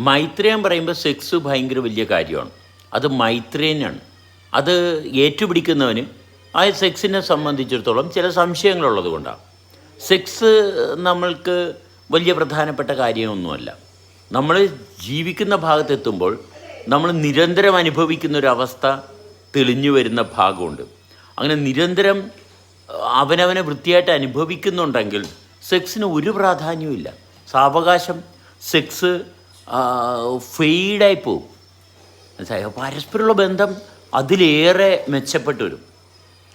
മൈത്രേയൻ പറയുമ്പോൾ സെക്സ് ഭയങ്കര വലിയ കാര്യമാണ്. അത് മൈത്രേയനാണ്. അത് ഏറ്റുപിടിക്കുന്നവന് ആ സെക്സിനെ സംബന്ധിച്ചിടത്തോളം ചില സംശയങ്ങളുള്ളത് കൊണ്ടാണ്. സെക്സ് നമ്മൾക്ക് വലിയ പ്രധാനപ്പെട്ട കാര്യമൊന്നുമല്ല. നമ്മൾ ജീവിക്കുന്ന ഭാഗത്തെത്തുമ്പോൾ നമ്മൾ നിരന്തരം അനുഭവിക്കുന്നൊരവസ്ഥ തെളിഞ്ഞു വരുന്ന ഭാഗമുണ്ട്. അങ്ങനെ നിരന്തരം അവനവനെ വൃത്തിയായിട്ട് അനുഭവിക്കുന്നുണ്ടെങ്കിൽ സെക്സിന് ഒരു പ്രാധാന്യവുമില്ല. സാവകാശം സെക്സ് ഫെയ്ഡായി പോവും. മനസ്സിലായോ? പരസ്പരമുള്ള ബന്ധം അതിലേറെ മെച്ചപ്പെട്ടു വരും.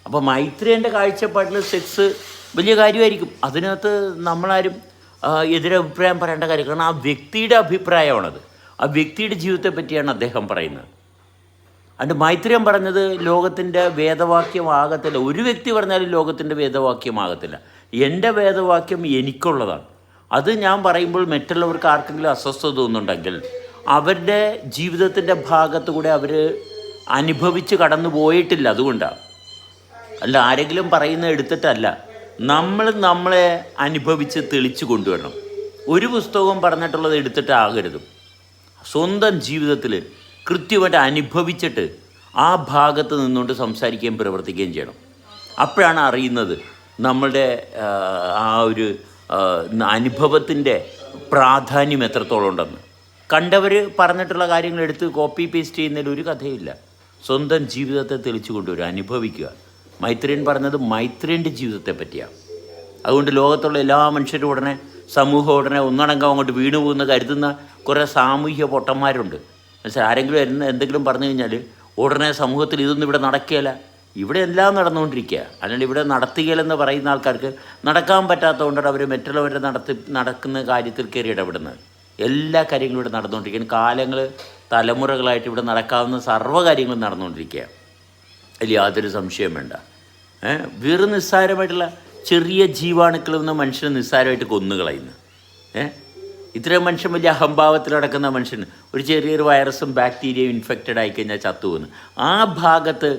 അപ്പോൾ മൈത്രേയൻ്റെ കാഴ്ചപ്പാടിൽ സെക്സ് വലിയ കാര്യമായിരിക്കും. അതിനകത്ത് നമ്മളാരും എതിരഭിപ്രായം പറയേണ്ട കാര്യം. കാരണം ആ വ്യക്തിയുടെ അഭിപ്രായമാണത്. ആ വ്യക്തിയുടെ ജീവിതത്തെ പറ്റിയാണ് അദ്ദേഹം പറയുന്നത്. അതുകൊണ്ട് മൈത്രേയൻ പറഞ്ഞത് ലോകത്തിൻ്റെ വേദവാക്യമാകത്തില്ല. ഒരു വ്യക്തി പറഞ്ഞാലും ലോകത്തിൻ്റെ വേദവാക്യമാകത്തില്ല. എൻ്റെ വേദവാക്യം എനിക്കുള്ളതാണ്. അത് ഞാൻ പറയുമ്പോൾ മറ്റുള്ളവർക്ക് ആർക്കെങ്കിലും അസ്വസ്ഥത തോന്നുന്നുണ്ടെങ്കിൽ അവരുടെ ജീവിതത്തിൻ്റെ ഭാഗത്തു കൂടെ അവർ അനുഭവിച്ച് കടന്നു പോയിട്ടില്ല. അതുകൊണ്ടാണ്. അല്ല ആരെങ്കിലും പറയുന്നത് എടുത്തിട്ടല്ല. നമ്മളെ അനുഭവിച്ച് തെളിച്ച് കൊണ്ടുവരണം. ഒരു പുസ്തകവും പറഞ്ഞിട്ടുള്ളത് എടുത്തിട്ടാകരുത്. സ്വന്തം ജീവിതത്തിൽ കൃത്യമായിട്ട് അനുഭവിച്ചിട്ട് ആ ഭാഗത്ത് നിന്നുകൊണ്ട് സംസാരിക്കുകയും പ്രവർത്തിക്കുകയും ചെയ്യണം. അപ്പോഴാണ് അറിയുന്നത് നമ്മളുടെ ആ ഒരു അനുഭവത്തിൻ്റെ പ്രാധാന്യം എത്രത്തോളം ഉണ്ടെന്ന്. കണ്ടവർ പറഞ്ഞിട്ടുള്ള കാര്യങ്ങൾ എടുത്ത് കോപ്പി പേസ്റ്റ് ചെയ്യുന്നതിൽ ഒരു കഥയില്ല. സ്വന്തം ജീവിതത്തെ തെളിച്ചു കൊണ്ടുവരിക, അനുഭവിക്കുക. മൈത്രേയൻ പറഞ്ഞത് മൈത്രേയൻ്റെ ജീവിതത്തെ പറ്റിയാണ്. അതുകൊണ്ട് ലോകത്തുള്ള എല്ലാ മനുഷ്യരും ഉടനെ സമൂഹം ഉടനെ ഒന്നടങ്കം അങ്ങോട്ട് വീണു പോകുന്ന കരുതുന്ന കുറേ സാമൂഹ്യ പൊട്ടന്മാരുണ്ട്. മനസ്സിലായി? ആരെങ്കിലും എന്തെങ്കിലും പറഞ്ഞു കഴിഞ്ഞാൽ ഉടനെ സമൂഹത്തിൽ ഇതൊന്നും ഇവിടെ നടക്കുകയില്ല. ഇവിടെ എല്ലാം നടന്നുകൊണ്ടിരിക്കുക. അല്ലെങ്കിൽ ഇവിടെ നടത്തുകയില്ലെന്ന് പറയുന്ന ആൾക്കാർക്ക് നടക്കാൻ പറ്റാത്തതുകൊണ്ടാണ് അവർ മറ്റുള്ളവരെ നടക്കുന്ന കാര്യത്തിൽ കയറി ഇടപെടുന്നത്. എല്ലാ കാര്യങ്ങളും ഇവിടെ നടന്നുകൊണ്ടിരിക്കുകയാണ്. കാലങ്ങൾ തലമുറകളായിട്ട് ഇവിടെ നടക്കാവുന്ന സർവ്വ കാര്യങ്ങളും നടന്നുകൊണ്ടിരിക്കുക. അതിൽ യാതൊരു സംശയം വേണ്ട. വെറും നിസ്സാരമായിട്ടുള്ള ചെറിയ ജീവാണുക്കളിൽ നിന്ന് മനുഷ്യനെ നിസ്സാരമായിട്ട് കൊന്നുകളയുന്നു. ഇത്രയും മനുഷ്യൻ വലിയ അഹംഭാവത്തിൽ നടക്കുന്ന മനുഷ്യൻ ഒരു ചെറിയൊരു വൈറസും ബാക്ടീരിയയും ഇൻഫെക്റ്റഡ് ആയിക്കഴിഞ്ഞാൽ ചത്തുപോകുന്നു. ആ ഭാഗത്ത്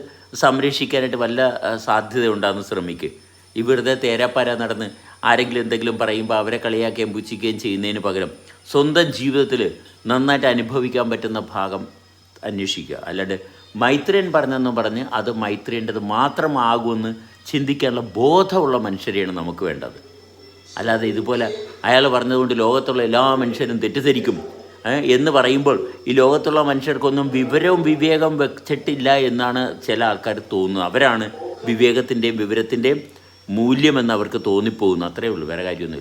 സംരക്ഷിക്കാനായിട്ട് വല്ല സാധ്യത ഉണ്ടാകുന്ന ശ്രമിക്കുക. ഈ വെറുതെ തേരാപ്പാര നടന്ന് ആരെങ്കിലും എന്തെങ്കിലും പറയുമ്പോൾ അവരെ കളിയാക്കുകയും പുച്ഛിക്കുകയും ചെയ്യുന്നതിന് പകരം സ്വന്തം ജീവിതത്തിൽ നന്നായിട്ട് അനുഭവിക്കാൻ പറ്റുന്ന ഭാഗം അന്വേഷിക്കുക. അല്ലാണ്ട് മൈത്രേയൻ പറഞ്ഞെന്ന് പറഞ്ഞ് അത് മൈത്രേയൻ്റെത് മാത്രമാകുമെന്ന് ചിന്തിക്കാനുള്ള ബോധമുള്ള മനുഷ്യരെയാണ് നമുക്ക് വേണ്ടത്. അല്ലാതെ ഇതുപോലെ അയാൾ പറഞ്ഞതുകൊണ്ട് ലോകത്തുള്ള എല്ലാ മനുഷ്യരും തെറ്റിദ്ധരിക്കും എന്ന് പറയുമ്പോൾ ഈ ലോകത്തുള്ള മനുഷ്യർക്കൊന്നും വിവരവും വിവേകം വെച്ചിട്ടില്ല എന്നാണ് ചില ആൾക്കാർ തോന്നുന്നത്. അവരാണ് വിവേകത്തിൻ്റെയും വിവരത്തിൻ്റെയും മൂല്യമെന്ന് അവർക്ക് തോന്നിപ്പോകുന്നു. അത്രയേ ഉള്ളൂ, വേറെ കാര്യമൊന്നുമില്ല.